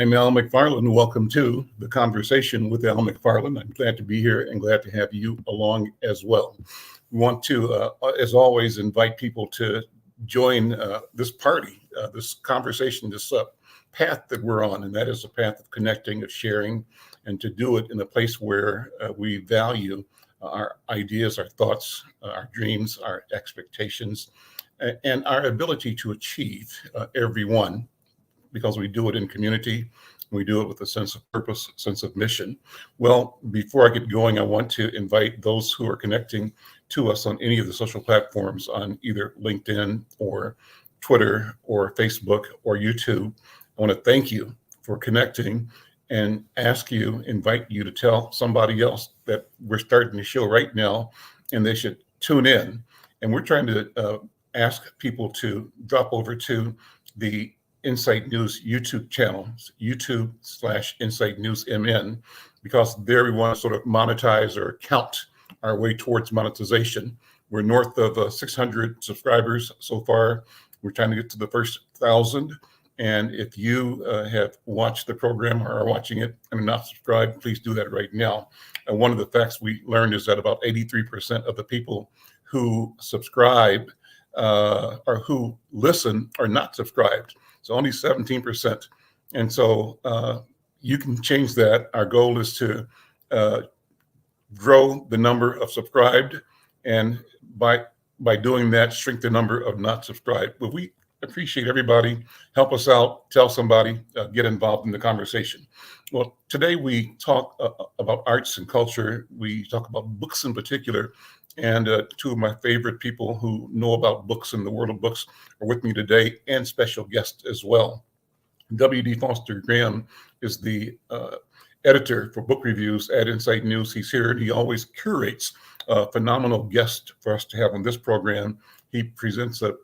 I'm Al McFarlane. Welcome to the Conversation with Al McFarlane. I'm glad to be here and glad to have you along as well. We want to, as always, invite people to join this party, this conversation, this path that we're on, and that is a path of connecting, of sharing, and to do it in a place where we value our ideas, our thoughts, our dreams, our expectations, and our ability to achieve every one, because we do it in community. We do it with a sense of purpose, sense of mission. Well, before I get going, I want to invite those who are connecting to us on any of the social platforms on either LinkedIn or Twitter or Facebook or YouTube. I want to thank you for connecting and invite you to tell somebody else that we're starting the show right now and they should tune in. And we're trying to ask people to drop over to the Insight News YouTube channel, YouTube/Insight News MN, because there we want to sort of monetize or count our way towards monetization. We're north of 600 subscribers so far. We're trying to get to the first 1,000. And if you have watched the program or are watching it and are not subscribed, please do that right now. And one of the facts we learned is that about 83% of the people who subscribe or who listen are not subscribed. So only 17%. And so you can change that. Our goal is to grow the number of subscribed, and by doing that, shrink the number of not subscribed. But we appreciate everybody. Help us out. Tell somebody. Get involved in the conversation. Well, today we talk about arts and culture. We talk about books in particular. And two of my favorite people who know about books and the world of books are with me today, and special guests as well. W.D. Foster Graham is the editor for book reviews at Insight News. He's here, and he always curates a phenomenal guest for us to have on this program. He presents a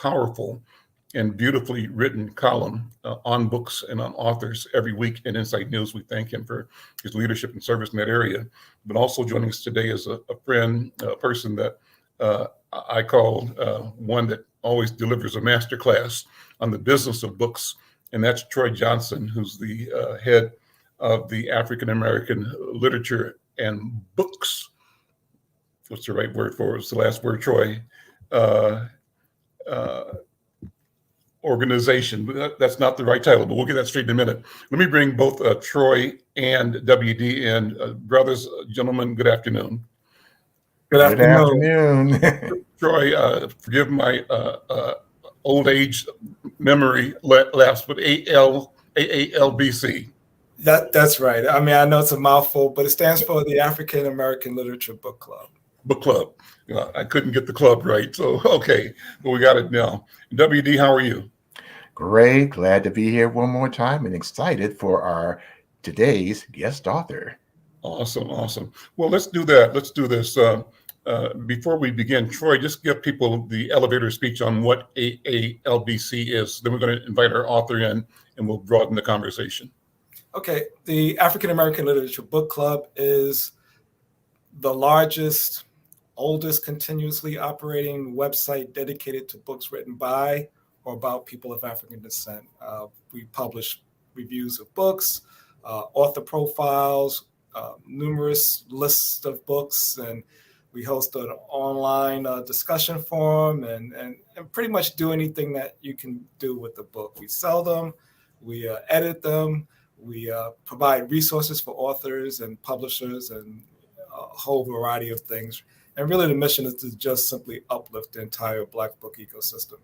powerful and beautifully written column on books and on authors every week in Insight News. We thank him for his leadership and service in that area. But also joining us today is a friend, a person that I call one that always delivers a masterclass on the business of books, and that's Troy Johnson, who's the head of the African American Literature and Books. What's the right word for it? It's the last word, Troy. Organization, but that's not the right title, but we'll get that straight in a minute. Let me bring both Troy and WD in. Brothers, gentlemen, good afternoon. Good afternoon. Troy, forgive my old age memory lapse, but AALBC. That's right. I mean, I know it's a mouthful, but it stands for the African American Literature Book Club. Book Club. I couldn't get the club right, so okay, but we got it now. WD, how are you? Great. Glad to be here one more time and excited for our today's guest author. Awesome. Well, let's do that. Let's do this. Before we begin, Troy, just give people the elevator speech on what AALBC is. Then we're going to invite our author in and we'll broaden the conversation. Okay. The African American Literature Book Club is the largest, oldest continuously operating website dedicated to books written by or about people of African descent. We publish reviews of books, author profiles, numerous lists of books, and we host an online discussion forum and pretty much do anything that you can do with the book. We sell them, we edit them, we provide resources for authors and publishers and a whole variety of things. And really the mission is to just simply uplift the entire Black book ecosystem.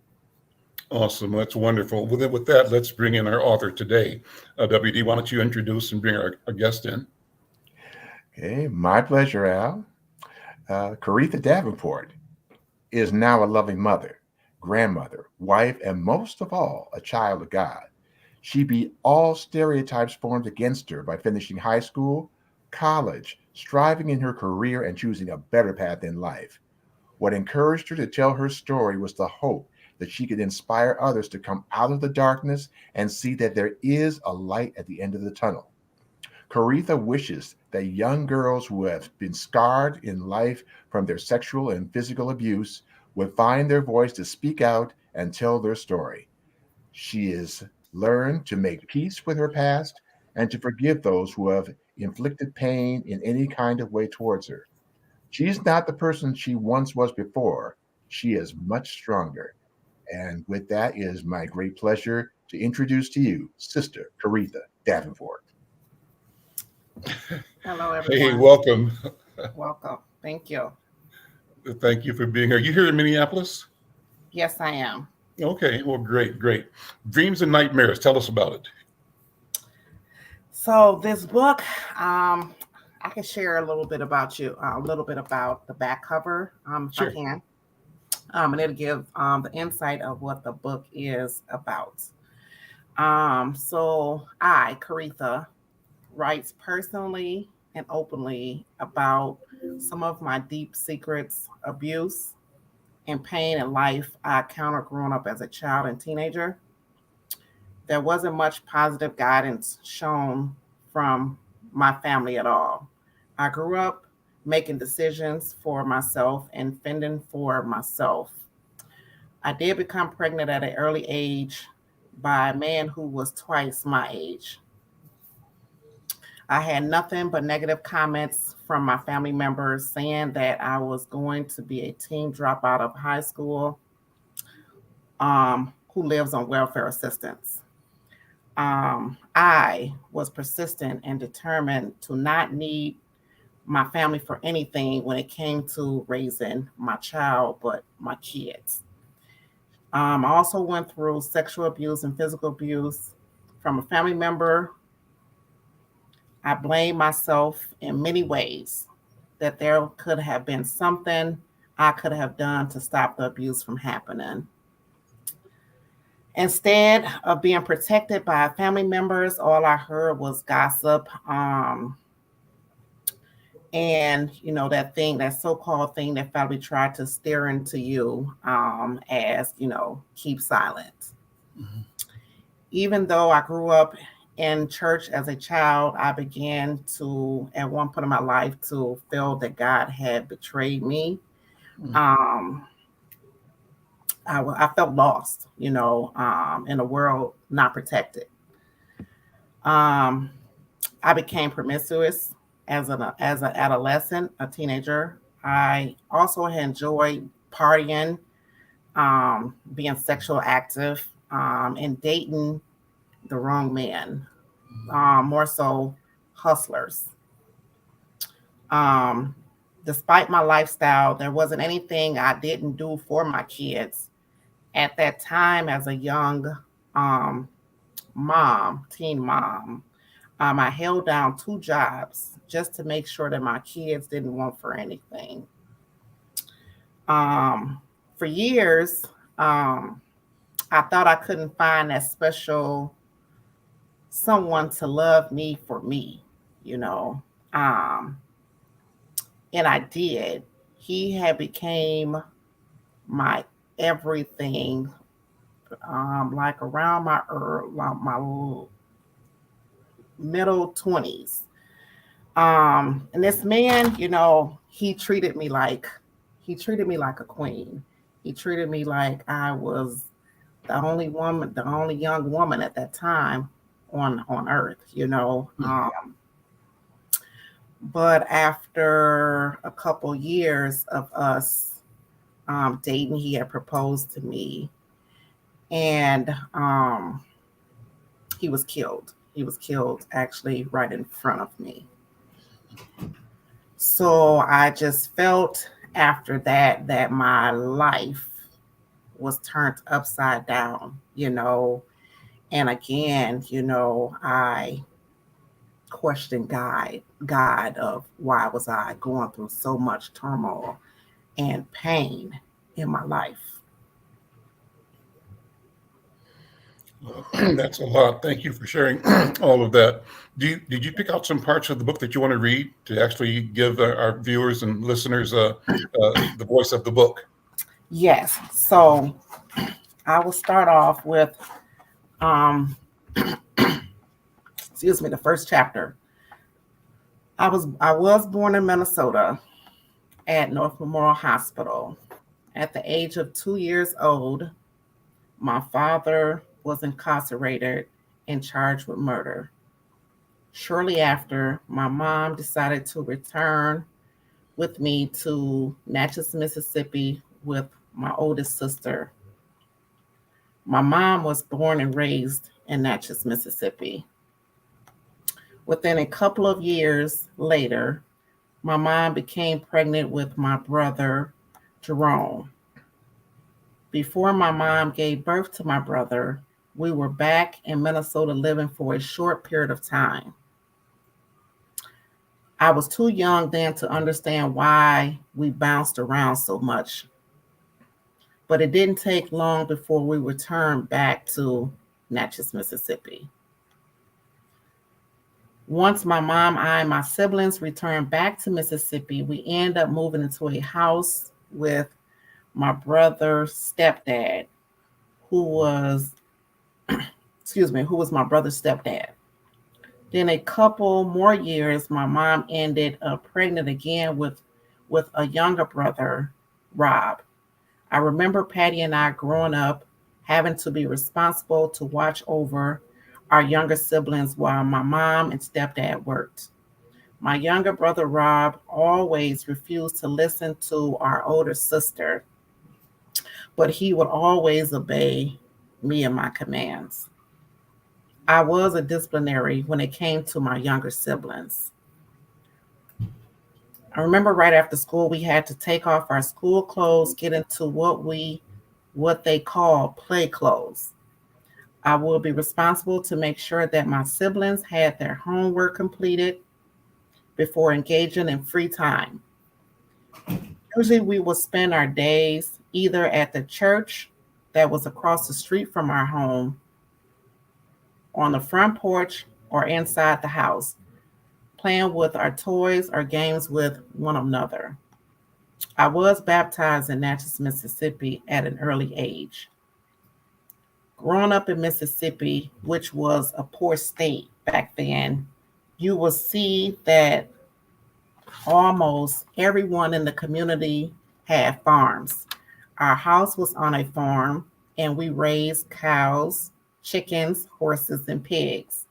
Awesome. That's wonderful. With that, let's bring in our author today. WD, why don't you introduce and bring our guest in? Okay, my pleasure, Al. Coretha Davenport is now a loving mother, grandmother, wife, and most of all, a child of God. She beat all stereotypes formed against her by finishing high school, college, striving in her career, and choosing a better path in life. What encouraged her to tell her story was the hope that she could inspire others to come out of the darkness and see that there is a light at the end of the tunnel. Coretha wishes that young girls who have been scarred in life from their sexual and physical abuse would find their voice to speak out and tell their story. She is learn to make peace with her past, and to forgive those who have inflicted pain in any kind of way towards her. She's not the person she once was before. She is much stronger. And with that, it is my great pleasure to introduce to you Sister Coretha Davenport. Hello, Hey, everyone. welcome. Welcome. Thank you. Thank you for being here. You here in Minneapolis? Yes, I am. Okay, well, great, great. Dreams and Nightmares. Tell us about it. So this book, I can share a little bit about the back cover, if Sure. I can, and it'll give the insight of what the book is about. So I, Coretha, writes personally and openly about some of my deep secrets, abuse, and pain in life I encountered growing up as a child and teenager. There wasn't much positive guidance shown from my family at all. I grew up making decisions for myself and fending for myself. I did become pregnant at an early age by a man who was twice my age. I had nothing but negative comments from my family members saying that I was going to be a teen dropout of high school who lives on welfare assistance. I was persistent and determined to not need my family for anything when it came to raising my child, but my kids. I also went through sexual abuse and physical abuse from a family member. I blame myself in many ways that there could have been something I could have done to stop the abuse from happening. Instead of being protected by family members, all I heard was gossip. And that thing, that so-called thing that family tried to steer into you, as keep silent. Mhm. Even though I grew up in church as a child, I began to, at one point in my life, to feel that God had betrayed me. Mhm. I felt lost, in a world not protected. Um, I became promiscuous as an adolescent, a teenager. I also had enjoyed partying, being sexual active, and dating the wrong man, more so hustlers. Um, Despite my lifestyle, there wasn't anything I didn't do for my kids. At that time, as a young um, teen mom, I held down two jobs just to make sure that my kids didn't want for anything. Um, for years, um, I thought I couldn't find that special someone to love me for me, you know. Um, and I did. He had became my everything, like around my middle 20s. And this man, he treated me like a queen. He treated me like I was the only young woman at that time on earth. But after a couple years of us dating, he had proposed to me, and he was killed. He was killed actually right in front of me. So I just felt after that my life was turned upside down. And again, I questioned God of why was I going through so much turmoil and pain in my life. That's a lot. Thank you for sharing all of that. Did you pick out some parts of the book that you want to read to actually give our viewers and listeners the voice of the book? Yes. So I will start off with um excuse me, the first chapter. I was born in Minnesota at North Memorial Hospital. At the age of 2 years old, my father was incarcerated and charged with murder. Shortly after, my mom decided to return with me to Natchez, Mississippi with my oldest sister. My mom was born and raised in Natchez, Mississippi. Within a couple of years later, my mom became pregnant with my brother, Jerome. Before my mom gave birth to my brother, we were back in Minnesota living for a short period of time. I was too young then to understand why we bounced around so much. But it didn't take long before we returned back to Natchez, Mississippi. Once my mom, I, and my siblings returned back to Mississippi, we ended up moving into a house with my brother's stepdad, who was my brother's stepdad. Then a couple more years, my mom ended up pregnant again with a younger brother, Rob. I remember Patty and I growing up having to be responsible to watch over our younger siblings while my mom and stepdad worked. My younger brother, Rob, always refused to listen to our older sister, but he would always obey me and my commands. I was a disciplinary when it came to my younger siblings. I remember right after school, we had to take off our school clothes, get into what they call play clothes. I will be responsible to make sure that my siblings had their homework completed before engaging in free time. Usually we would spend our days either at the church that was across the street from our home, on the front porch, or inside the house, playing with our toys or games with one another. I was baptized in Natchez, Mississippi at an early age. Growing up in Mississippi, which was a poor state back then, you will see that almost everyone in the community had farms. Our house was on a farm, and we raised cows, chickens, horses, and pigs.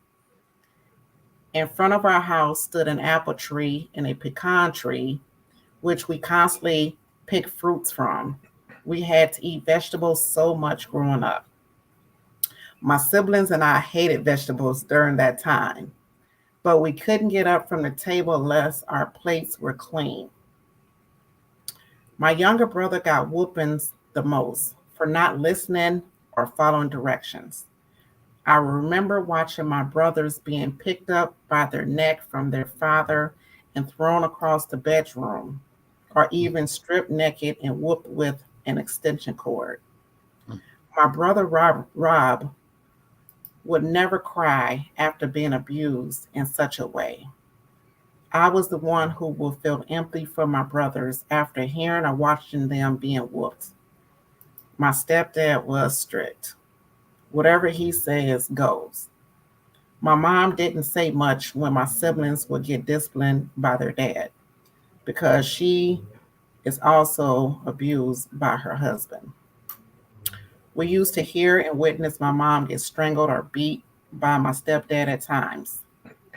In front of our house stood an apple tree and a pecan tree, which we constantly picked fruits from. We had to eat vegetables so much growing up. My siblings and I hated vegetables during that time, but we couldn't get up from the table unless our plates were clean. My younger brother got whoopings the most for not listening or following directions. I remember watching my brothers being picked up by their neck from their father and thrown across the bedroom, or even stripped naked and whooped with an extension cord. My brother Rob would never cry after being abused in such a way. I was the one who would feel empty for my brothers after hearing or watching them being whooped. My stepdad was strict. Whatever he says goes. My mom didn't say much when my siblings would get disciplined by their dad, because she is also abused by her husband. We used to hear and witness my mom get strangled or beat by my stepdad at times.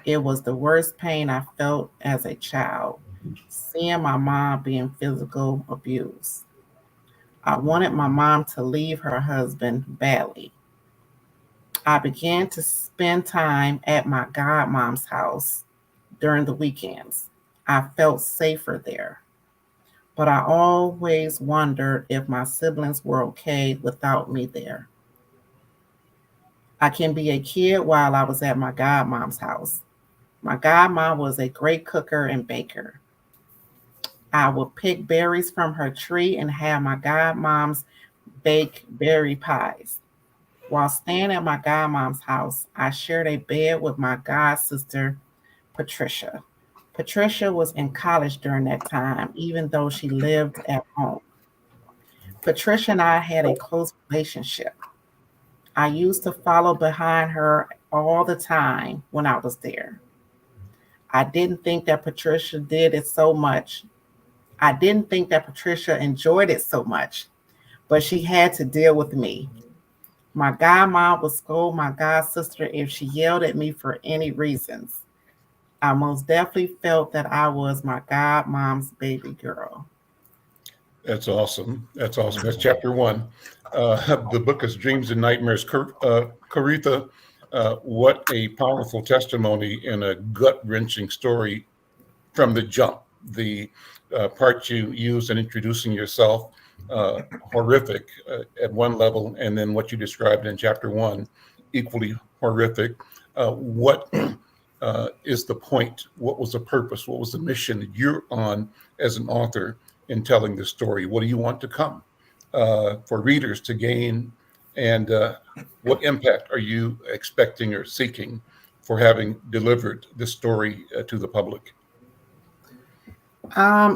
It was the worst pain I felt as a child, seeing my mom being physical abused. I wanted my mom to leave her husband badly. I began to spend time at my godmom's house during the weekends. I felt safer there, but I always wondered if my siblings were okay without me there. I can be a kid while I was at my godmom's house. My godmom was a great cooker and baker. I would pick berries from her tree and have my godmoms bake berry pies. While staying at my godmom's house, I shared a bed with my god sister, Patricia. Patricia was in college during that time, even though she lived at home. Patricia and I had a close relationship. I used to follow behind her all the time when I was there. I didn't think that Patricia did it so much. I didn't think that Patricia enjoyed it so much, but she had to deal with me. My godmom would scold my god sister if she yelled at me for any reasons. I most definitely felt that I was my godmom's baby girl. That's awesome. That's awesome. That's chapter 1. The book is Dreams and Nightmares. Coretha, what a powerful testimony and a gut-wrenching story from the jump. The part you used in introducing yourself, horrific at one level, and then what you described in chapter 1, equally horrific. What is the point? What was the purpose? What was the mission that you're on as an author in telling this story? What do you want to come for readers to gain? And what impact are you expecting or seeking for having delivered this story to the public?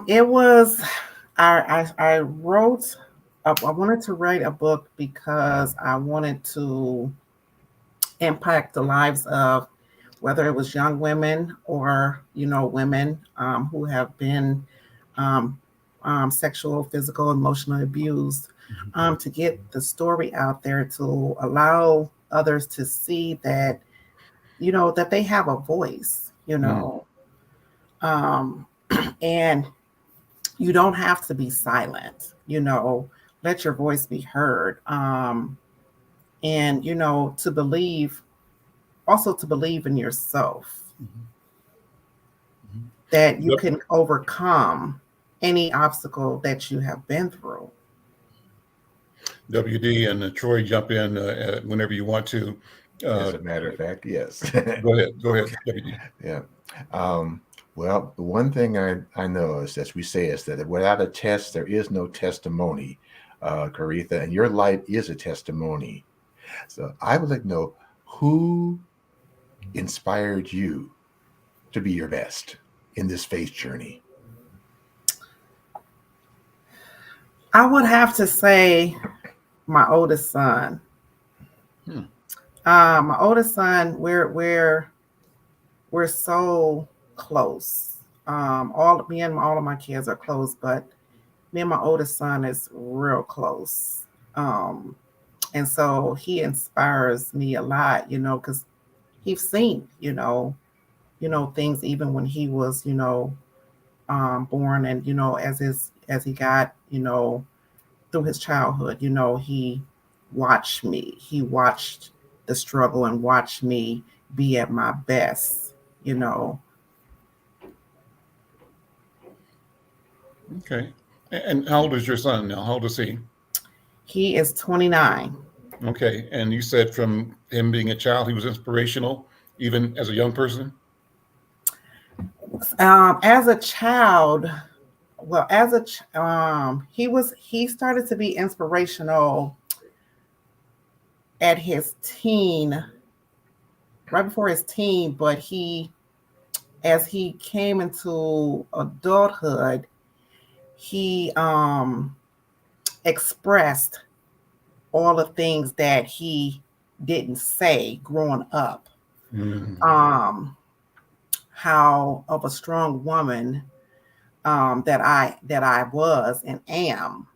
It was I wrote I wanted to write a book because I wanted to impact the lives of whether it was young women or women who have been sexual, physical, emotional abused, to get the story out there to allow others to see that that they have a voice, um, and you don't have to be silent, let your voice be heard, and to believe, also to believe in yourself, that you can overcome any obstacle that you have been through. WD and Troy, jump in whenever you want to. As a matter of fact, yes. Go ahead, WD. Yeah. Well, the one thing I know is, as we say, is that without a test, there is no testimony, Coretha, and your life is a testimony. So I would like to know who inspired you to be your best in this faith journey. I would have to say my oldest son. My oldest son, we're so close. Me and all of my kids are close, but me and my oldest son is real close. And so he inspires me a lot, because he's seen, things even when he was, born, and as he got, through his childhood, he watched me. He watched the struggle and watched me be at my best, Okay. And how old is your son now? How old is he? He is 29. Okay. And you said from him being a child, he was inspirational, even as a young person? As a child, well, he started to be inspirational at his teen, right before his teen, but as he came into adulthood, he expressed all the things that he didn't say growing up. How of a strong woman that I was and am.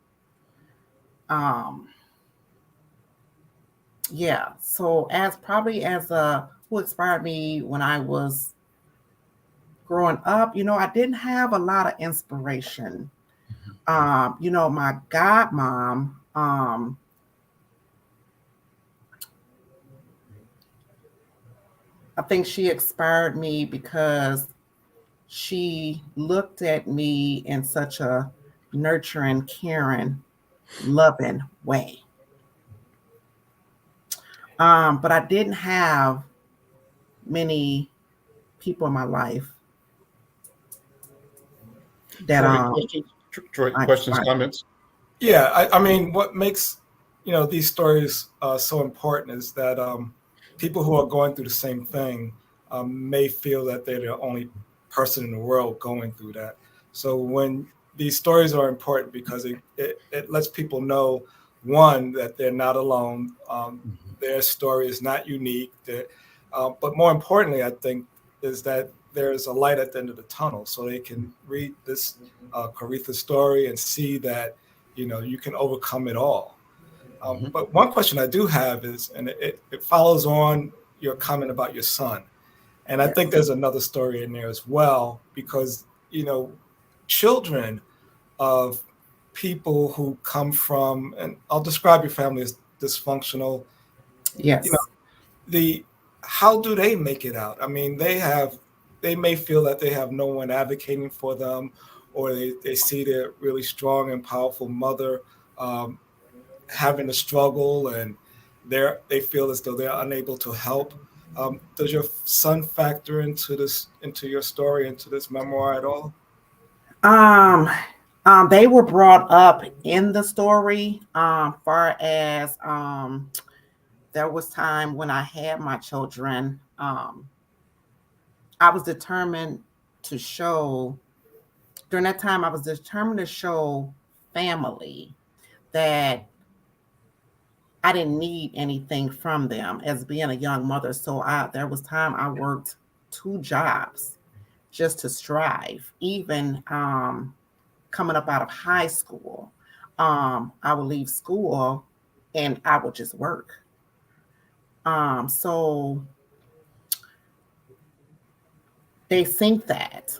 Yeah. So who inspired me when I was growing up, I didn't have a lot of inspiration. My godmom, I think she inspired me because she looked at me in such a nurturing, caring, loving way. But I didn't have many people in my life that Troy, questions, comments? Yeah, I mean, what makes these stories so important is that people who are going through the same thing may feel that they're the only person in the world going through that. So when these stories are important because it lets people know, one, that they're not alone. Their story is not unique. But more importantly, I think, is that there's a light at the end of the tunnel, so they can read this Coretha story and see that you can overcome it all. But one question I do have is, and it follows on your comment about your son. And I think there's another story in there as well, because, children of people who come from, and I'll describe your family as dysfunctional. Yes. How do they make it out? I mean, they may feel that they have no one advocating for them, or they see their really strong and powerful mother having a struggle, and they feel as though they're unable to help. Does your son factor into your story, into this memoir at all? They were brought up in the story, far as there was time when I had my children. I was determined to show, during that time, I was determined to show family that I didn't need anything from them as being a young mother. So there was time I worked 2 jobs just to strive. Even coming up out of high school, I would leave school and I would just work. So they think that,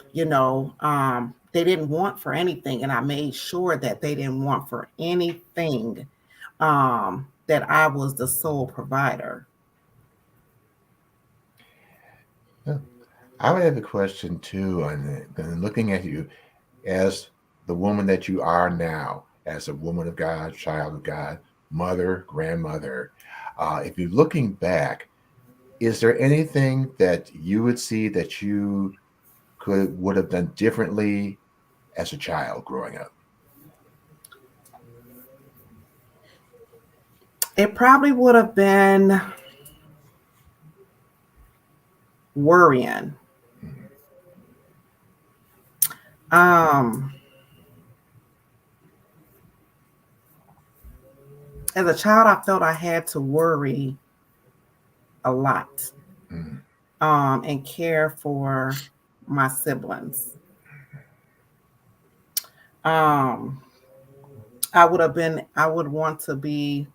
they didn't want for anything. And I made sure that they didn't want for anything, that I was the sole provider. I would have a question too on looking at you as the woman that you are now, as a woman of God, child of God, mother, grandmother. If you're looking back, is there anything that you would see that you would have done differently as a child growing up? It probably would have been worrying. As a child, I felt I had to worry a lot, and care for my siblings. I would want to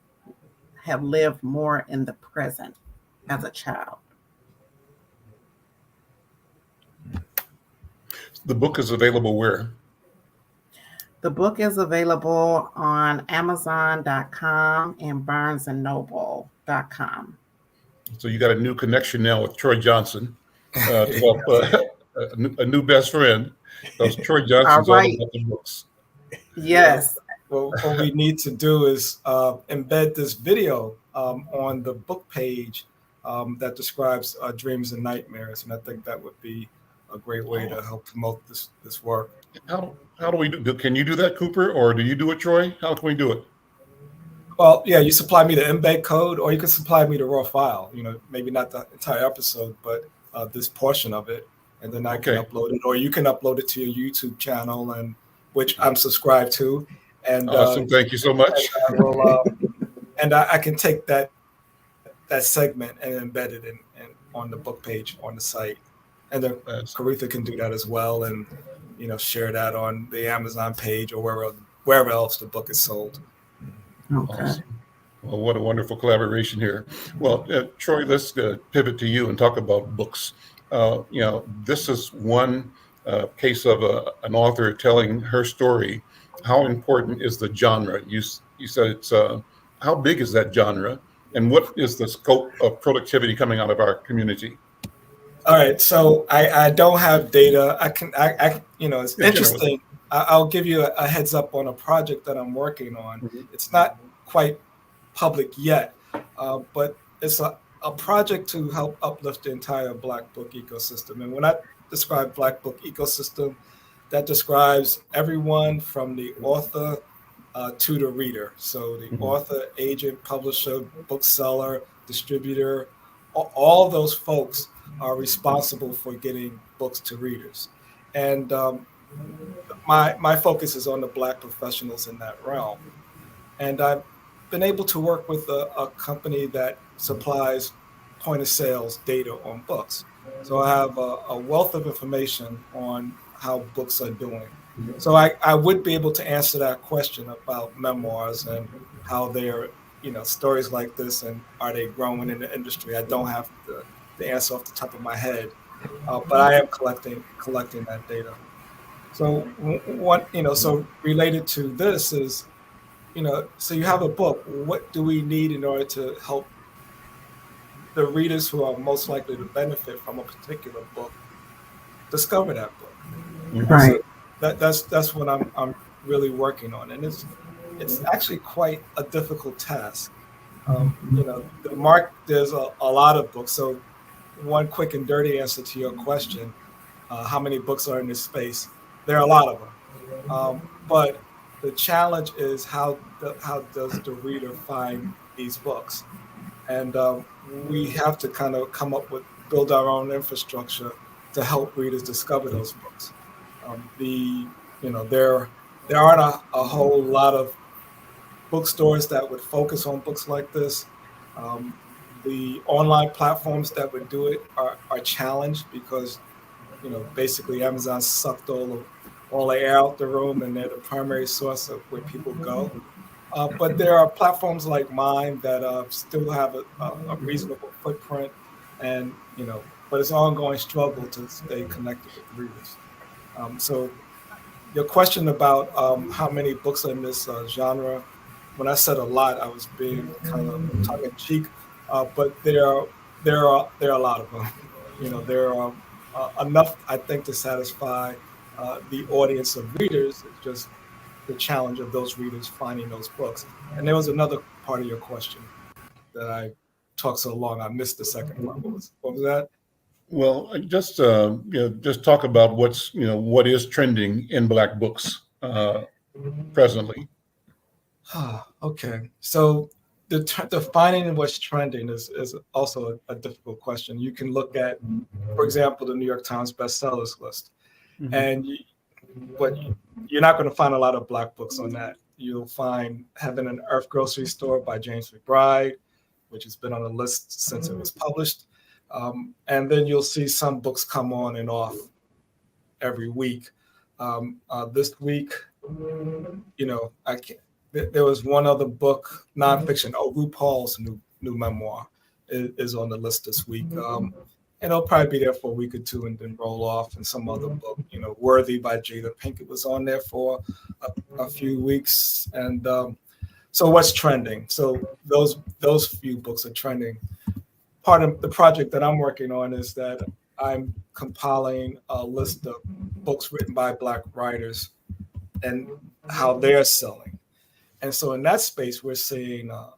have lived more in the present as a child. The book is available where? The book is available on Amazon.com and BarnesandNoble.com. So you got a new connection now with Troy Johnson, to help a new best friend. Because Troy Johnson's all about the books. Yes. Well, what we need to do is embed this video on the book page that describes dreams and nightmares, and I think that would be a great way to help promote this work. How do we do? Can you do that, Cooper, or do you do it, Troy? How can we do it? Well, yeah, you supply me the embed code, or you can supply me the raw file. Maybe not the entire episode, but this portion of it, and then I can upload it, or you can upload it to your YouTube channel, and which I'm subscribed to. And awesome, thank you so much. And I can take that segment and embed it in on the book page on the site, and then Coretha can do that as well, and share that on the Amazon page or wherever else the book is sold. Okay. Awesome. Well, what a wonderful collaboration here. Well, Troy, let's pivot to you and talk about books. This is one case of an author telling her story. How important is the genre? You said it's how big is that genre, and what is the scope of productivity coming out of our community? All right, so I don't have data. It's interesting. I'll give you a heads up on a project that I'm working on. Mm-hmm. It's not quite public yet, but it's a project to help uplift the entire Black book ecosystem. And when I describe Black book ecosystem, that describes everyone from the author to the reader. So the author, agent, publisher, bookseller, distributor, all those folks are responsible for getting books to readers. And my focus is on the Black professionals in that realm. And I've been able to work with a company that supplies point of sales data on books. So I have a wealth of information on how books are doing. So I would be able to answer that question about memoirs and how they're, stories like this, and are they growing in the industry? I don't have the answer off the top of my head, but I am collecting that data. So so related to this is, so you have a book. What do we need in order to help the readers who are most likely to benefit from a particular book discover that book? Right. So that's what I'm really working on, and it's actually quite a difficult task. There's a lot of books. So one quick and dirty answer to your question, how many books are in this space? There are a lot of them. But the challenge is how does the reader find these books? And we have to kind of build our own infrastructure to help readers discover those books. There aren't a whole lot of bookstores that would focus on books like this. The online platforms that would do it are challenged because, basically Amazon sucked all the air out the room, and they're the primary source of where people go. But there are platforms like mine that still have a reasonable footprint, and but it's an ongoing struggle to stay connected with readers. So your question about how many books are in this genre, when I said a lot, I was being kind of tongue in cheek, but there are a lot of them. There are enough, I think, to satisfy the audience of readers. It's just the challenge of those readers finding those books. And there was another part of your question that I talked so long, I missed the second part. What was that? Well, just talk about what is trending in Black books presently. Okay, so defining what's trending is also a difficult question. You can look at, for example, the New York Times bestsellers list, and you're not going to find a lot of Black books on that. You'll find Heaven and Earth Grocery Store by James McBride, which has been on the list since it was published. And then you'll see some books come on and off every week. This week, there was one other book, nonfiction. RuPaul's new memoir is on the list this week. And it'll probably be there for a week or two and then roll off. And some other book, Worthy by Jada Pinkett was on there for a few weeks. And so what's trending? So those few books are trending. Part of the project that I'm working on is that I'm compiling a list of books written by Black writers and how they're selling. And so in that space, we're seeing a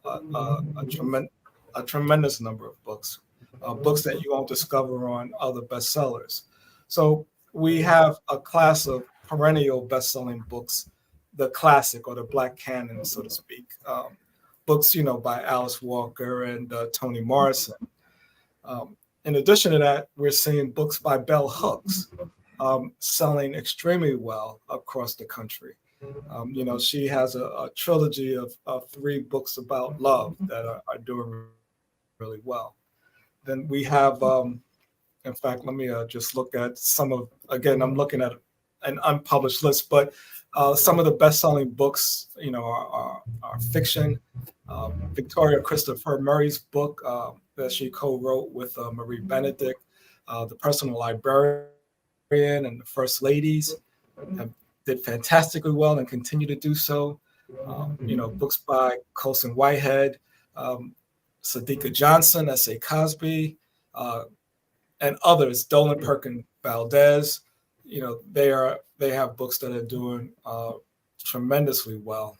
tremendous number of books. Books that you won't discover on other bestsellers. So we have a class of perennial best-selling books, the classic or the Black canon, so to speak. Books, by Alice Walker and Toni Morrison. In addition to that, we're seeing books by Bell Hooks selling extremely well across the country. She has a trilogy of 3 books about love that are doing really well. Then we have, in fact, let me just look at I'm looking at an unpublished list, but some of the best-selling books, are fiction. Victoria Christopher Murray's book that she co-wrote with Marie Benedict, The Personal Librarian and the First Ladies, did fantastically well and continue to do so. Books by Colson Whitehead, Sadiqa Johnson, S.A. Cosby, and others, Dolan Perkin Valdez. They have books that are doing tremendously well.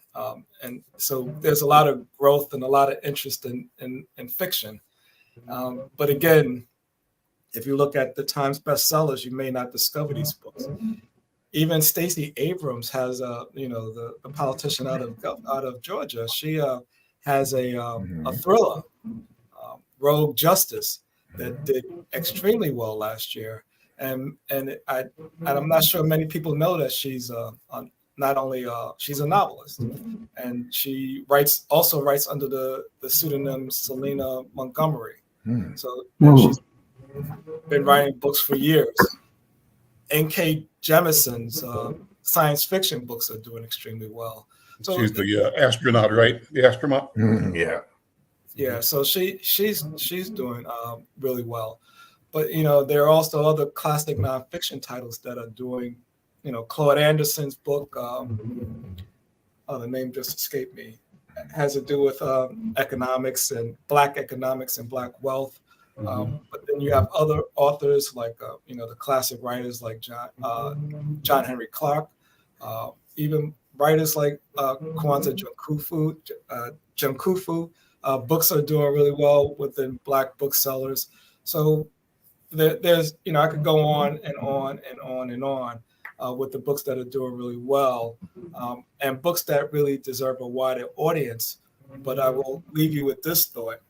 And so there's a lot of growth and a lot of interest in fiction. But again, if you look at the Times bestsellers, you may not discover these books. Even Stacey Abrams has the politician out of Georgia. She has a thriller, Rogue Justice, that did extremely well last year. And I'm not sure many people know that she's not only she's a novelist, and she also writes under the pseudonym Selena Montgomery. So she's been writing books for years. N.K. Jemison's science fiction books are doing extremely well. So She's the astronaut, right? The astronaut. Yeah. yeah, so she's doing really well. But there are also other classic nonfiction titles that are doing. Claude Anderson's book, the name just escaped me, has to do with economics and Black wealth. But then you have other authors like the classic writers like John Henry Clark, even writers like Kwanzaa Junkufu. Books are doing really well within Black booksellers. So there's I could go on and on and on and on with the books that are doing really well, and books that really deserve a wider audience. But I will leave you with this thought.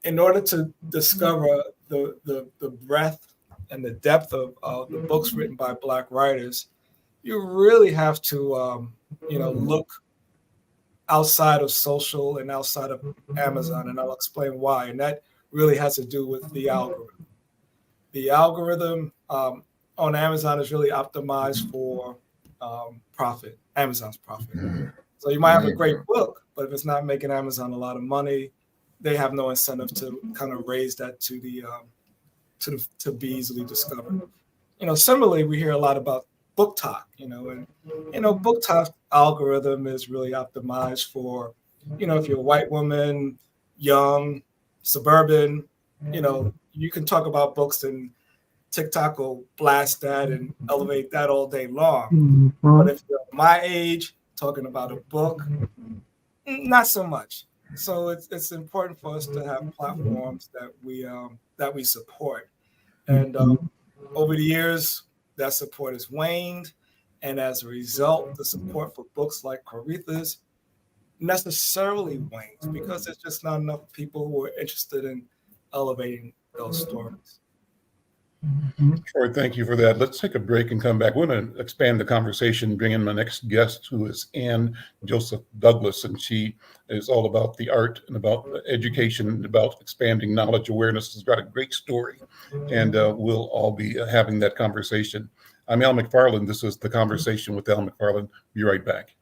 In order to discover the breadth and the depth of the books written by Black writers, you really have to look outside of social and outside of Amazon, and I'll explain why. And that really has to do with the algorithm. The algorithm on Amazon is really optimized for profit, Amazon's profit. So you might have a great book, but if it's not making Amazon a lot of money, they have no incentive to kind of raise that to be easily discovered. Similarly, we hear a lot about Book Talk, and Book Talk algorithm is really optimized for, if you're a white woman, young, suburban, you can talk about books and TikTok will blast that and elevate that all day long. But if you're my age, talking about a book, not so much. So it's important for us to have platforms that we support. And over the years, that support has waned. And as a result, the support for books like Coretha's necessarily wanes because there's just not enough people who are interested in elevating those stories. Troy, thank you for that. Let's take a break and come back. We're going to expand the conversation, bring in my next guest, who is Ann Joseph Douglas, and she is all about the art and about education and about expanding knowledge awareness. She's got a great story, and we'll all be having that conversation. I'm Al McFarlane. This is The Conversation with Al McFarlane. Be right back.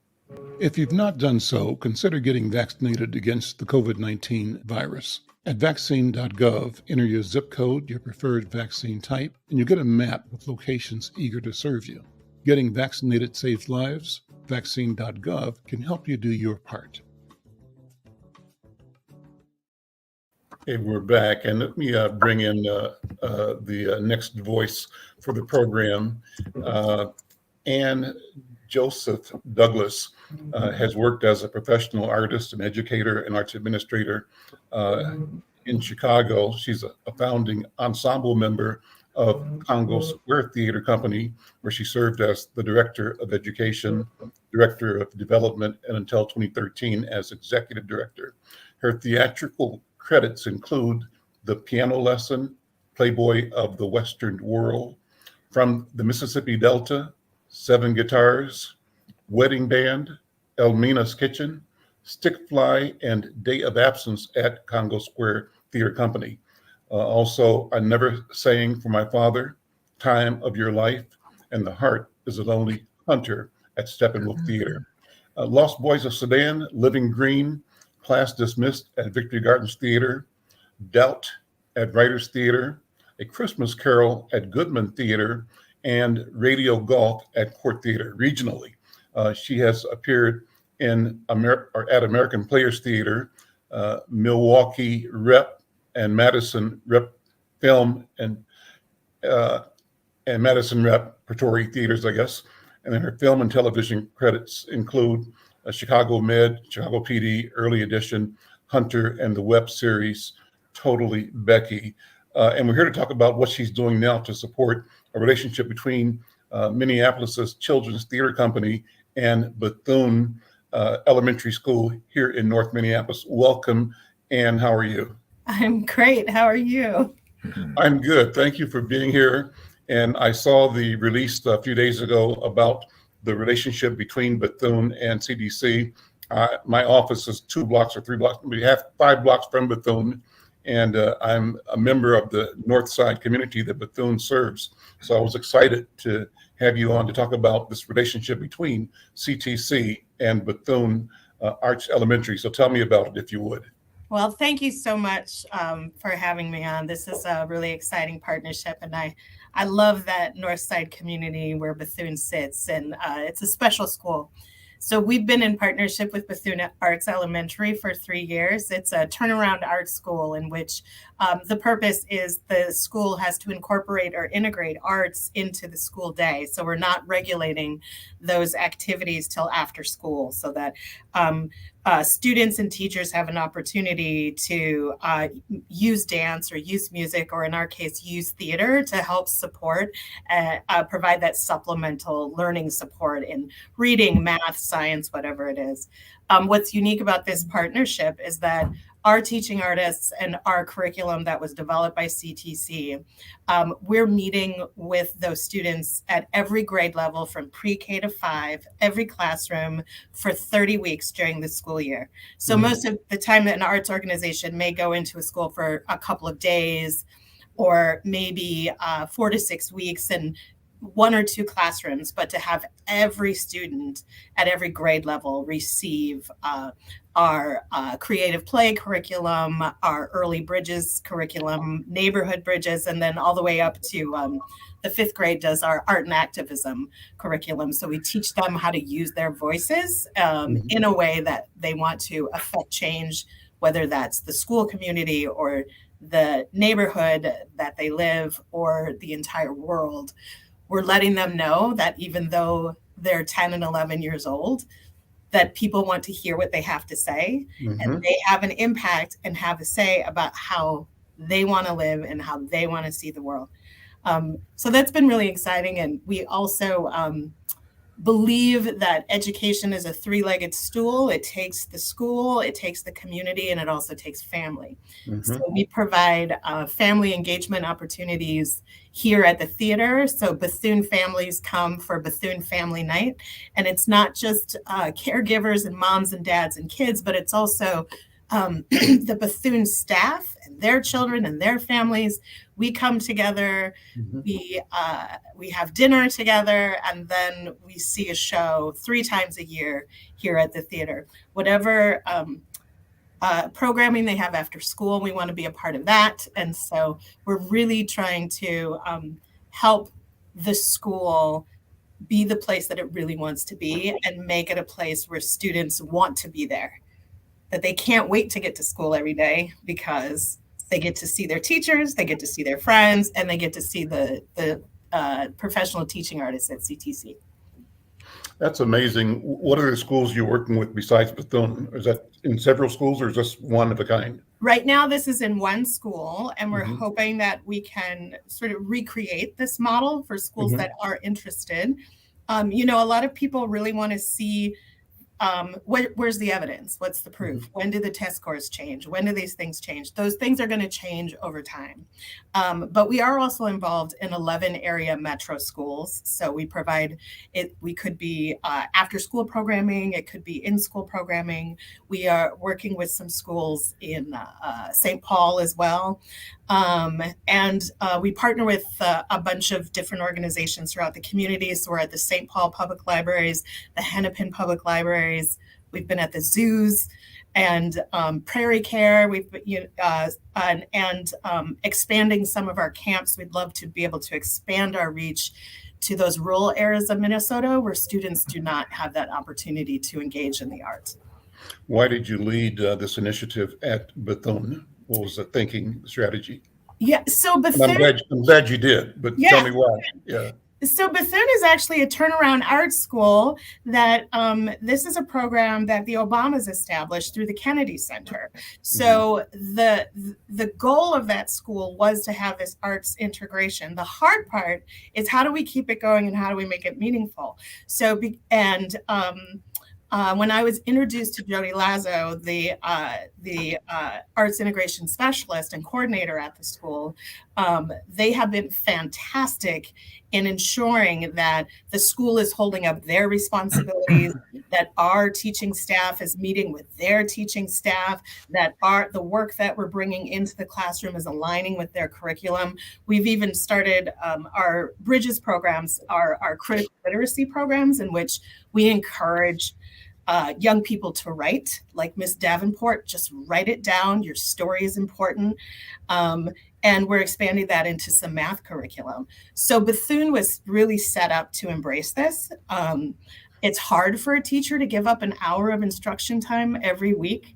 If you've not done so, consider getting vaccinated against the COVID-19 virus. At vaccine.gov, enter your zip code, your preferred vaccine type, and you get a map with locations eager to serve you. Getting vaccinated saves lives. Vaccine.gov can help you do your part. Okay, we're back, and let me bring in the next voice for the program. Ann Joseph Douglas has worked as a professional artist and educator and arts administrator in Chicago. She's a founding ensemble member of Congo Square Theater Company, where she served as the director of education, director of development, and until 2013 as executive director. Her theatrical credits include The Piano Lesson, Playboy of the Western World, From the Mississippi Delta, 7 Guitars, Wedding Band, Elmina's Kitchen, Stick Fly, and Day of Absence at Congo Square Theater Company. Also, I Never Sang for My Father, Time of Your Life, and The Heart is a Lonely Hunter at Steppenwolf Theater. Lost Boys of Sudan, Living Green, Class Dismissed at Victory Gardens Theater, Doubt at Writers Theater, A Christmas Carol at Goodman Theater, and Radio Golf at Court Theater regionally. She has appeared in at American Players Theater, Milwaukee Rep and Madison Rep Film and Madison Rep Pretori Theaters, I guess. And then her film and television credits include Chicago Med, Chicago PD, Early Edition, Hunter, and the web series Totally Becky. And we're here to talk about what she's doing now to support a relationship between Minneapolis's Children's Theater Company and Bethune Elementary School here in North Minneapolis. Welcome, Ann. How are you? I'm great. How are you? I'm good. Thank you for being here. And I saw the release a few days ago about the relationship between Bethune and CDC. My office is 2 blocks or 3 blocks. We have 5 blocks from Bethune. And I'm a member of the North Side community that Bethune serves. So I was excited to have you on to talk about this relationship between CTC and Bethune Arts Elementary. So tell me about it, if you would. Well, thank you so much for having me on. This is a really exciting partnership, and I love that North Side community where Bethune sits, and it's a special school. So we've been in partnership with Bethune Arts Elementary for 3 years. It's a turnaround art school in which the purpose is the school has to incorporate or integrate arts into the school day. So we're not regulating those activities till after school, so that students and teachers have an opportunity to use dance or use music, or in our case, use theater to help support, provide that supplemental learning support in reading, math, science, whatever it is. What's unique about this partnership is that our teaching artists and our curriculum that was developed by CTC, we're meeting with those students at every grade level from pre-K to 5, every classroom for 30 weeks during the school year. So most of the time an arts organization may go into a school for a couple of days or maybe 4 to 6 weeks and 1 or 2 classrooms, but to have every student at every grade level receive our creative play curriculum, our early bridges curriculum, neighborhood bridges, and then all the way up to the 5th grade does our art and activism curriculum. So we teach them how to use their voices in a way that they want to affect change, whether that's the school community or the neighborhood that they live or the entire world. We're letting them know that even though they're 10 and 11 years old, that people want to hear what they have to say, and they have an impact and have a say about how they want to live and how they want to see the world. So that's been really exciting. And we also believe that education is a 3-legged stool. It takes the school, it takes the community, and it also takes family. So we provide family engagement opportunities here at the theater. So Bethune families come for Bethune Family Night. And it's not just caregivers and moms and dads and kids, but it's also the Bethune staff and their children and their families. We come together, we have dinner together, and then we see a show 3 times a year here at the theater. Whatever programming they have after school, we want to be a part of that. And so we're really trying to help the school be the place that it really wants to be and make it a place where students want to be there, that they can't wait to get to school every day because they get to see their teachers, they get to see their friends, and they get to see the professional teaching artists at CTC. That's amazing. What are the schools you're working with besides Bethune? Is that in several schools or is this one of a kind? Right now, this is in one school, and we're hoping that we can sort of recreate this model for schools that are interested. A lot of people really want to see where's the evidence? What's the proof? When do the test scores change? When do these things change? Those things are going to change over time. But we are also involved in 11 area metro schools. So we provide it. We could be after school programming. It could be in school programming. We are working with some schools in St. Paul as well. And we partner with a bunch of different organizations throughout the community. So we're at the St. Paul Public Libraries, the Hennepin Public Libraries. We've been at the zoos and Prairie Care. We've and expanding some of our camps. We'd love to be able to expand our reach to those rural areas of Minnesota where students do not have that opportunity to engage in the arts. Why did you lead this initiative at Bethune? What was the thinking, the strategy? Yeah, so Bethune. I'm glad you did, but tell me why. Yeah. So Bethune is actually a turnaround art school that this is a program that the Obamas established through the Kennedy Center. So the goal of that school was to have this arts integration. The hard part is how do we keep it going and how do we make it meaningful? So when I was introduced to Jody Lazo, the arts integration specialist and coordinator at the school, they have been fantastic in ensuring that the school is holding up their responsibilities, that our teaching staff is meeting with their teaching staff, that the work that we're bringing into the classroom is aligning with their curriculum. We've even started our Bridges programs, our critical literacy programs, in which we encourage young people to write, like Miss Davenport. Just write it down. Your story is important. And we're expanding that into some math curriculum. So Bethune was really set up to embrace this. It's hard for a teacher to give up an hour of instruction time every week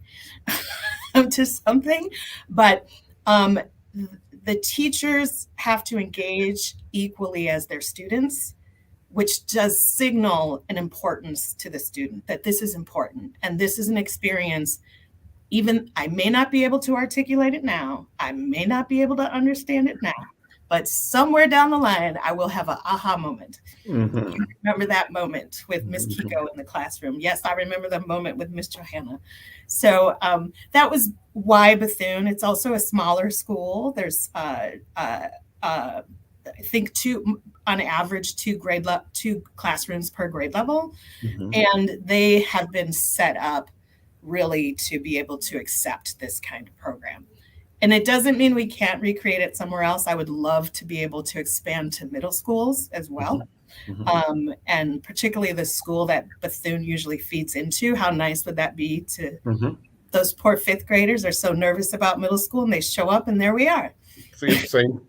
to something, but the teachers have to engage equally as their students, which does signal an importance to the student, that this is important and this is an experience. Even I may not be able to articulate it now, I may not be able to understand it now, but somewhere down the line, I will have an aha moment. Mm-hmm. You remember that moment with Miss Kiko in the classroom? Yes, I remember the moment with Miss Johanna. So that was why Bethune. It's also a smaller school. There's I think on average two classrooms per grade level. Mm-hmm. And they have been set up really to be able to accept this kind of program. And it doesn't mean we can't recreate it somewhere else. I would love to be able to expand to middle schools as well. Mm-hmm. And particularly the school that Bethune usually feeds into. How nice would that be to those poor fifth graders are so nervous about middle school and they show up and there we are. Same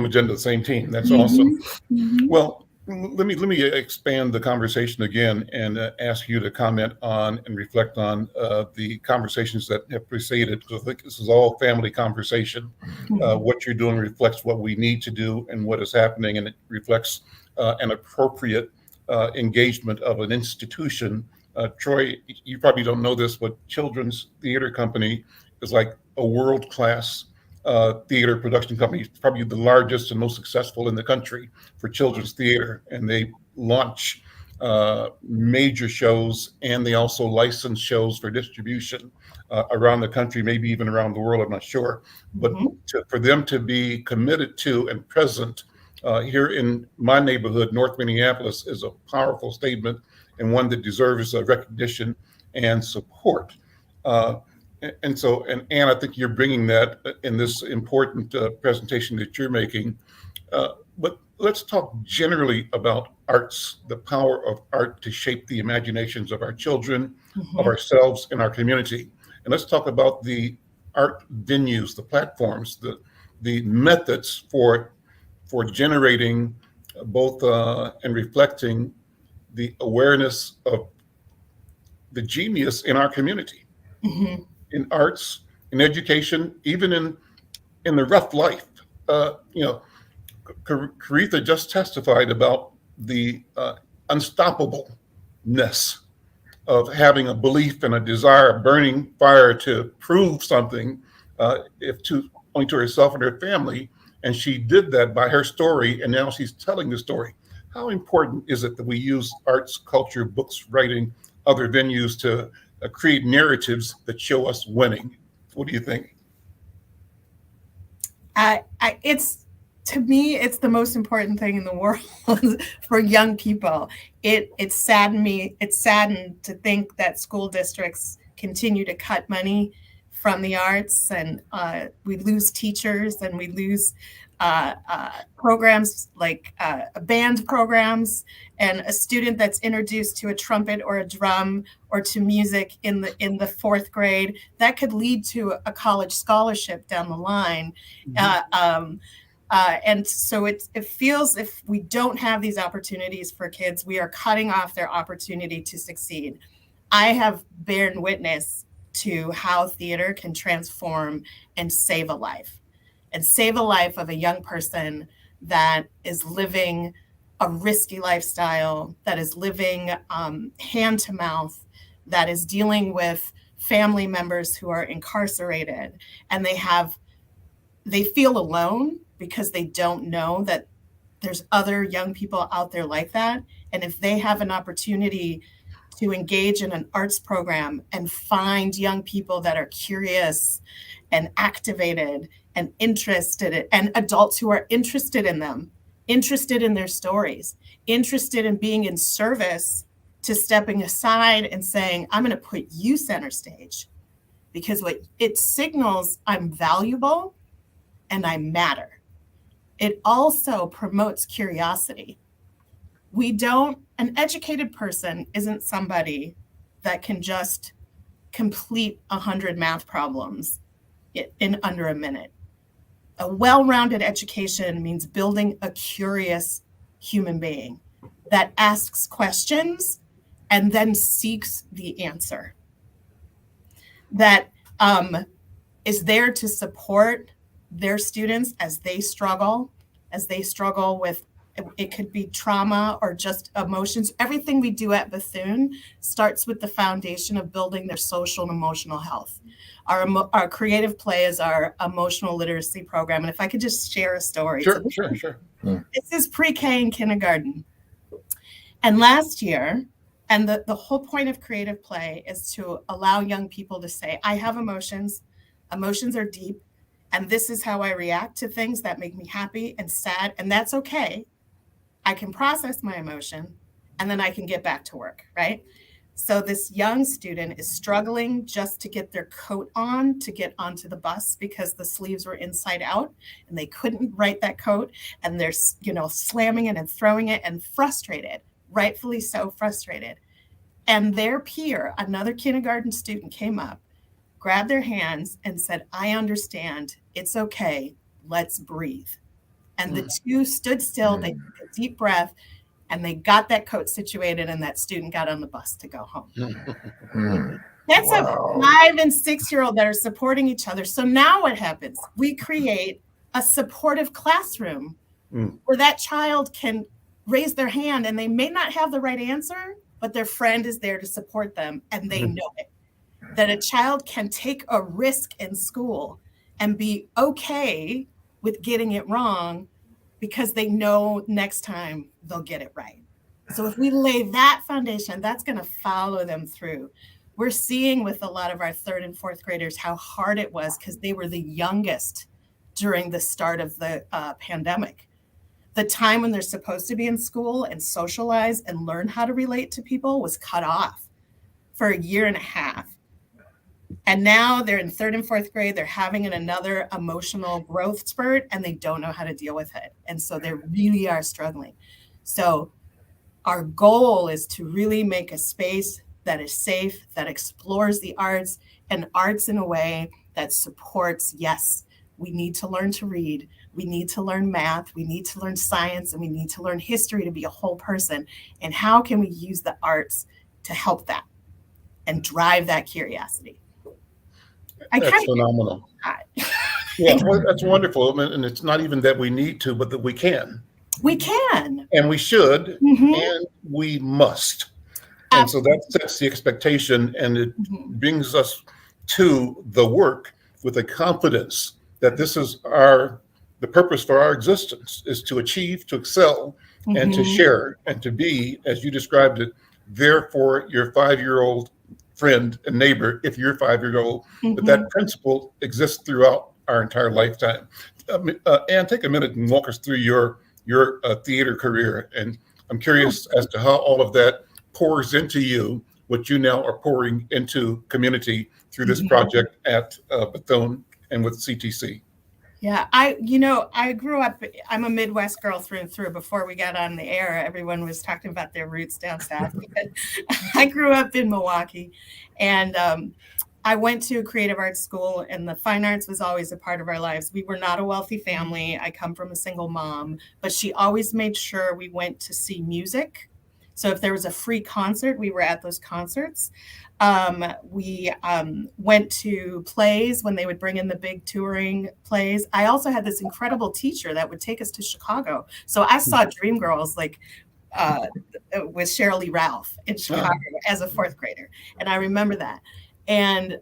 agenda, same team. That's awesome. Mm-hmm. Well, let me expand the conversation again and ask you to comment on and reflect on the conversations that have preceded. So I think this is all family conversation. What you're doing reflects what we need to do and what is happening, and it reflects an appropriate engagement of an institution. Troy, you probably don't know this, but Children's Theater Company is like a world-class theater production company. It's probably the largest and most successful in the country for children's theater. And they launch major shows, and they also license shows for distribution around the country, maybe even around the world, I'm not sure. But for them to be committed to and present here in my neighborhood, North Minneapolis, is a powerful statement and one that deserves recognition and support. And Anne, I think you're bringing that in this important presentation that you're making. But let's talk generally about arts, the power of art to shape the imaginations of our children, of ourselves, and our community. And let's talk about the art venues, the platforms, the methods for generating both and reflecting the awareness of the genius in our community. In arts, in education, even in the rough life. Coretha just testified about the unstoppableness of having a belief and a desire, a burning fire to prove something, only to herself and her family. And she did that by her story, and now she's telling the story. How important is it that we use arts, culture, books, writing, other venues to create narratives that show us winning? What do you think? To me, it's the most important thing in the world for young people. It's saddened to think that school districts continue to cut money from the arts, and we lose teachers, and we lose programs like band programs, and a student that's introduced to a trumpet or a drum or to music in the fourth grade, that could lead to a college scholarship down the line. And so it feels, if we don't have these opportunities for kids, we are cutting off their opportunity to succeed. I have borne witness to how theater can transform and save a life of a young person that is living a risky lifestyle, that is living hand to mouth, that is dealing with family members who are incarcerated, and they feel alone because they don't know that there's other young people out there like that. And if they have an opportunity to engage in an arts program and find young people that are curious and activated and interested, and adults who are interested in them, interested in their stories, interested in being in service, to stepping aside and saying, I'm going to put you center stage, because what it signals, I'm valuable and I matter. It also promotes curiosity. An educated person isn't somebody that can just complete 100 math problems in under a minute. A well-rounded education means building a curious human being that asks questions and then seeks the answer, that is there to support their students as they struggle with, it could be trauma or just emotions. Everything we do at Bethune starts with the foundation of building their social and emotional health. Our creative play is our emotional literacy program. And if I could just share a story. Sure. This is pre-K and kindergarten. And last year, and the whole point of creative play is to allow young people to say, I have emotions. Emotions are deep. And this is how I react to things that make me happy and sad. And that's okay. I can process my emotion and then I can get back to work, right? So this young student is struggling just to get their coat on to get onto the bus because the sleeves were inside out and they couldn't write that coat. And they're, slamming it and throwing it and frustrated, rightfully so frustrated. And their peer, another kindergarten student, came up, grabbed their hands and said, I understand. It's okay. Let's breathe. And the two stood still, they took a deep breath, and they got that coat situated, and that student got on the bus to go home. That's a 5 and 6-year-old that are supporting each other. So now what happens? We create a supportive classroom where that child can raise their hand, and they may not have the right answer, but their friend is there to support them, and they know it. That a child can take a risk in school and be okay with getting it wrong because they know next time they'll get it right. So if we lay that foundation, that's going to follow them through. We're seeing with a lot of our 3rd and 4th graders how hard it was because they were the youngest during the start of the pandemic. The time when they're supposed to be in school and socialize and learn how to relate to people was cut off for a year and a half. And now they're in 3rd and 4th grade. They're having another emotional growth spurt and they don't know how to deal with it. And so they really are struggling. So our goal is to really make a space that is safe, that explores the arts, and arts in a way that supports, yes, we need to learn to read. We need to learn math. We need to learn science, and we need to learn history to be a whole person. And how can we use the arts to help that and drive that curiosity? That's phenomenal. Yeah, well, that's wonderful. And it's not even that we need to, but that we can. We can. And we should, and we must. And so that sets the expectation, and it brings us to the work with a confidence that this is the purpose for our existence, is to achieve, to excel, and to share, and to be, as you described it, there for your 5-year-old friend and neighbor if you're 5-year-old. But that principle exists throughout our entire lifetime. Anne, take a minute and walk us through your theater career. And I'm curious as to how all of that pours into you, what you now are pouring into community through this project at Bethune and with CTC. Yeah, I grew up, I'm a Midwest girl through and through. Before we got on the air, everyone was talking about their roots down south. I grew up in Milwaukee, and I went to a creative arts school, and the fine arts was always a part of our lives. We were not a wealthy family. I come from a single mom, but she always made sure we went to see music. So if there was a free concert, we were at those concerts. We went to plays when they would bring in the big touring plays. I also had this incredible teacher that would take us to Chicago. So I saw Dreamgirls with Sheryl Lee Ralph in Chicago as a 4th grader. And I remember that. And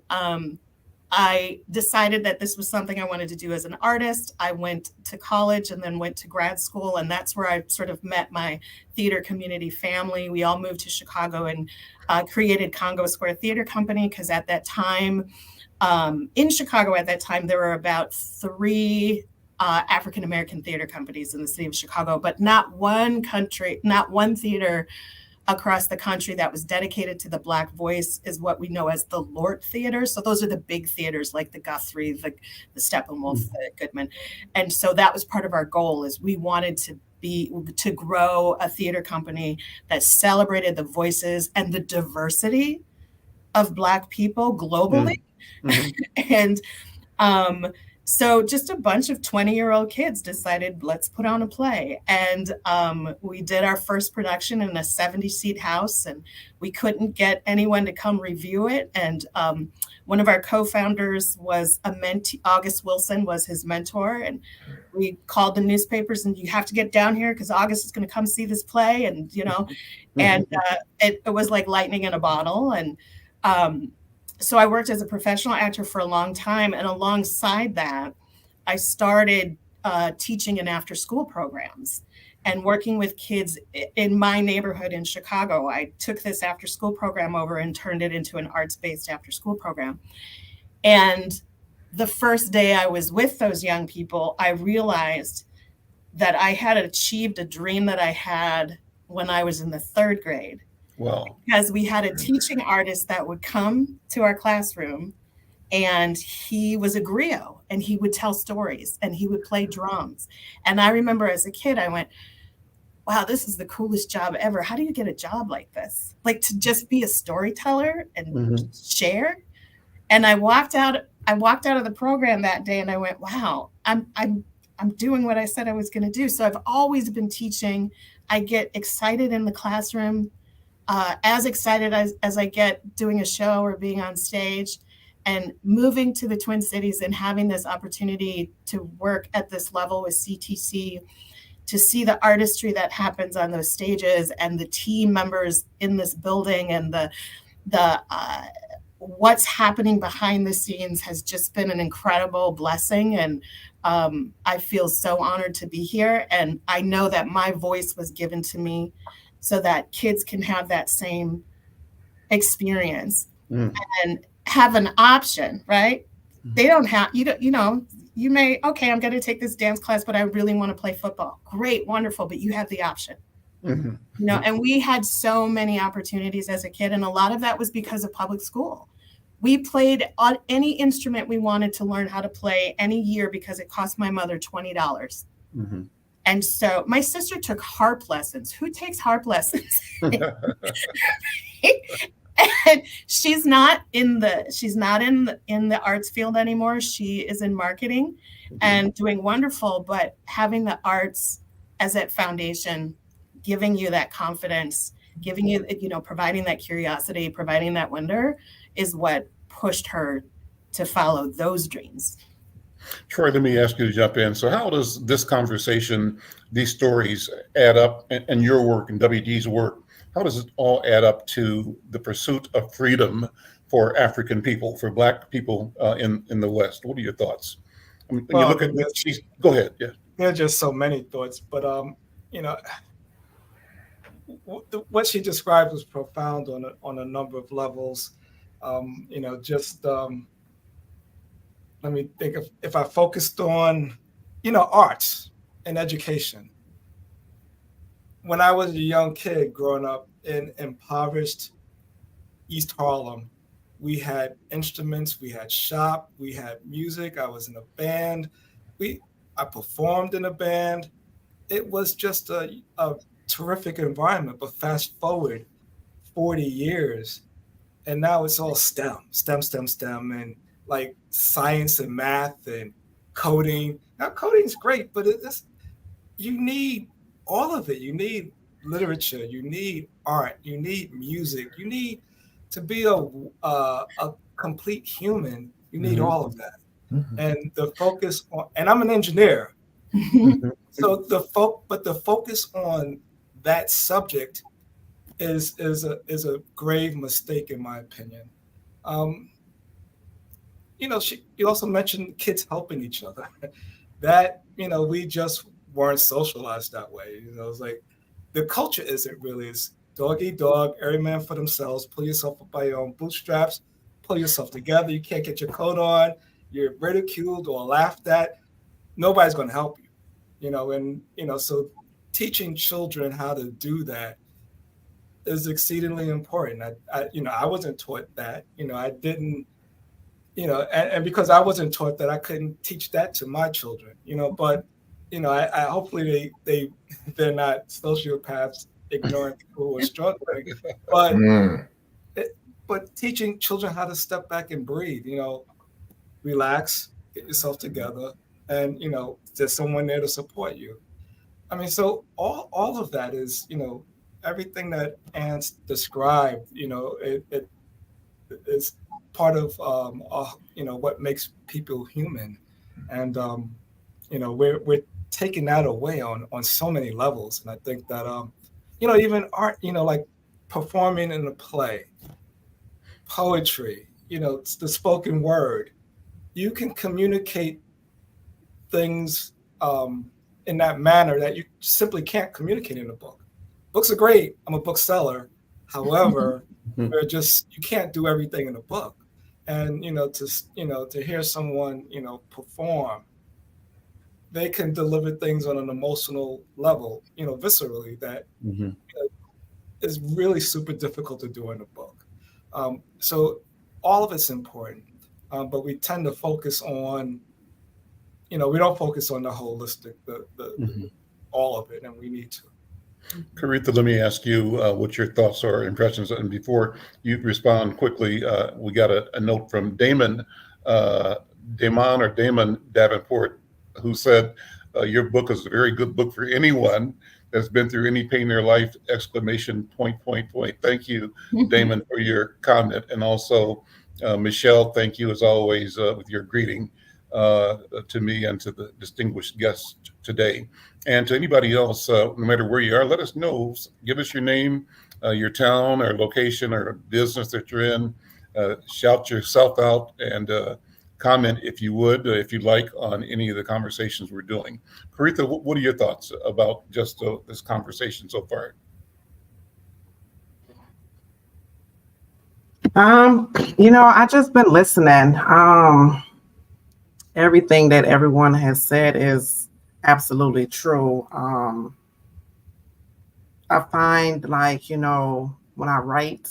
I decided that this was something I wanted to do as an artist. I went to college and then went to grad school, and that's where I sort of met my theater community family. We all moved to Chicago and created Congo Square Theater Company, because at that time, in Chicago at that time, there were about 3 African-American theater companies in the city of Chicago, but not one theater across the country that was dedicated to the Black voice is what we know as the Lort Theater. So those are the big theaters like the Guthrie, the Steppenwolf, the Goodman. And so that was part of our goal, is we wanted to grow a theater company that celebrated the voices and the diversity of Black people globally. And so just a bunch of 20-year-old kids decided, let's put on a play. And we did our first production in a 70-seat house, and we couldn't get anyone to come review it. And one of our co-founders was a mentee. August Wilson was his mentor. And we called the newspapers, and you have to get down here because August is going to come see this play. And, and it was like lightning in a bottle. And so I worked as a professional actor for a long time. And alongside that, I started teaching in after-school programs and working with kids in my neighborhood in Chicago. I took this after-school program over and turned it into an arts-based after-school program. And the first day I was with those young people, I realized that I had achieved a dream that I had when I was in the 3rd grade. Wow. Because we had a teaching artist that would come to our classroom, and he was a griot, and he would tell stories, and he would play drums. And I remember as a kid, I went, wow, this is the coolest job ever. How do you get a job like this? Like, to just be a storyteller and share. And I walked out of the program that day, and I went, wow, I'm doing what I said I was going to do. So I've always been teaching. I get excited in the classroom. As excited as I get doing a show or being on stage, and moving to the Twin Cities and having this opportunity to work at this level with CTC, to see the artistry that happens on those stages and the team members in this building, and the what's happening behind the scenes has just been an incredible blessing. And I feel so honored to be here. And I know that my voice was given to me so that kids can have that same experience and have an option, right? They don't have, you may, okay, I'm going to take this dance class, but I really want to play football. Great, wonderful, but you have the option. And we had so many opportunities as a kid, and a lot of that was because of public school. We played on any instrument we wanted to learn how to play any year because it cost my mother $20. And so my sister took harp lessons. Who takes harp lessons? And she's not in the arts field anymore. She is in marketing and doing wonderful, but having the arts as that foundation, giving you that confidence, giving you, providing that curiosity, providing that wonder is what pushed her to follow those dreams. Troy, let me ask you to jump in. So how does this conversation, these stories add up, and your work and WD's work, how does it all add up to the pursuit of freedom for African people, for Black people in the West? What are your thoughts? I mean, when you look at this, go ahead. Yeah. There are just so many thoughts, but what she described was profound on a number of levels. Let me think of, if I focused on, arts and education. When I was a young kid growing up in impoverished East Harlem, we had instruments, we had shop, we had music. I was in a band. I performed in a band. It was just a terrific environment. But fast forward 40 years, and now it's all STEM, and like science and math and coding. Now coding's great, but you need all of it. You need literature, you need art, you need music, you need to be a complete human. You need all of that. And the focus on, and I'm an engineer, so the focus on that subject is a grave mistake in my opinion. you also mentioned kids helping each other. That, we just weren't socialized that way. It's like the culture isn't really, it's dog eat dog, every man for themselves, pull yourself up by your own bootstraps, pull yourself together. You can't get your coat on, you're ridiculed or laughed at. Nobody's going to help you, so teaching children how to do that is exceedingly important. I wasn't taught that, I didn't, and because I wasn't taught that, I couldn't teach that to my children, but, I hopefully they're not sociopaths ignoring people who are struggling, but, but teaching children how to step back and breathe, relax, get yourself together, and, there's someone there to support you. I mean, so all of that is, everything that Anne's described, it is part of, what makes people human. And, we're taking that away on so many levels. And I think that, even art, like performing in a play, poetry, it's the spoken word, you can communicate things in that manner that you simply can't communicate in a book. Books are great. I'm a bookseller. However, you can't do everything in a book. And, to hear someone, perform, they can deliver things on an emotional level, viscerally, that is really super difficult to do in a book. So all of it's important, but we tend to focus on, we don't focus on the holistic, all of it, and we need to. Coretha, let me ask you what your thoughts or impressions. And before you respond quickly, we got a note from Damon Davenport, who said, your book is a very good book for anyone that's been through any pain in their life, ! Thank you, Damon, for your comment. And also, Michelle, thank you as always with your greeting to me and to the distinguished guests today. And to anybody else, no matter where you are, let us know. Give us your name, your town or location or business that you're in. Shout yourself out and comment if you would, if you'd like, on any of the conversations we're doing. Coretha, what are your thoughts about just this conversation so far? I just been listening. Everything that everyone has said is absolutely true. I find, like, when I write,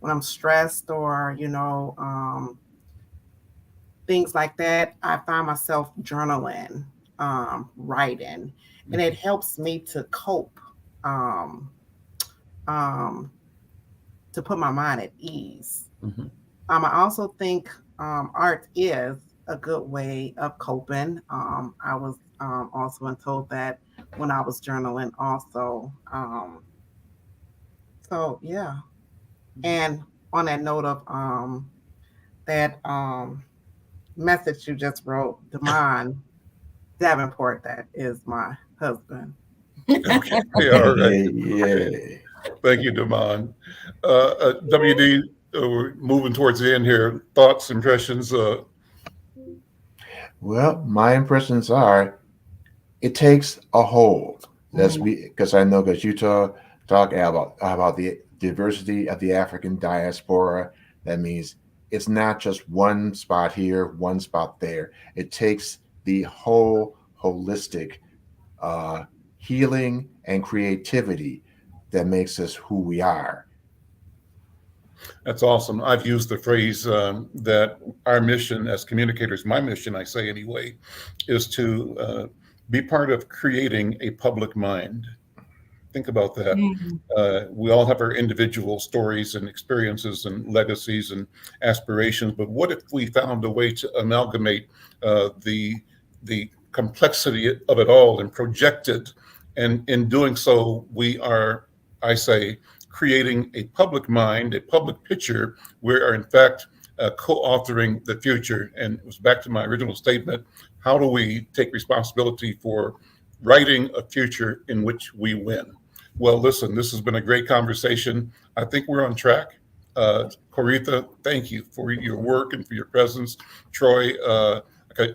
when I'm stressed or, things like that, I find myself journaling, writing, and it helps me to cope, to put my mind at ease. I also think art is a good way of coping. I was also told that when I was journaling also. So yeah. And on that note of that message you just wrote, Damon Davenport, that is my husband. Okay. All right. Yeah. Thank you, Damon. WD, we're moving towards the end here. Thoughts, impressions? Well, my impressions are it takes a hold. That's because I know that you talk about the diversity of the African diaspora. That means it's not just one spot here, one spot there. It takes the whole holistic healing and creativity that makes us who we are. That's awesome. I've used the phrase that our mission as communicators, my mission, I say anyway, is to be part of creating a public mind. Think about that. We all have our individual stories and experiences and legacies and aspirations, but what if we found a way to amalgamate the complexity of it all and project it? And in doing so, we are, I say, creating a public mind, a public picture. We are, in fact, co-authoring the future. And it was back to my original statement, how do we take responsibility for writing a future in which we win? Well, listen, this has been a great conversation. I think we're on track. Coretha, thank you for your work and for your presence. Troy,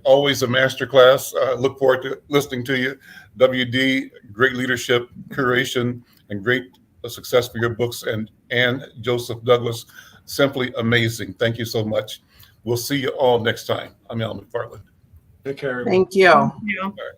always a masterclass. Look forward to listening to you. WD, great leadership, curation, and great success for your books. And Joseph Douglas, simply amazing. Thank you so much. We'll see you all next time. I'm Al McFarlane. Take care, everyone. Thank you. Thank you. All right.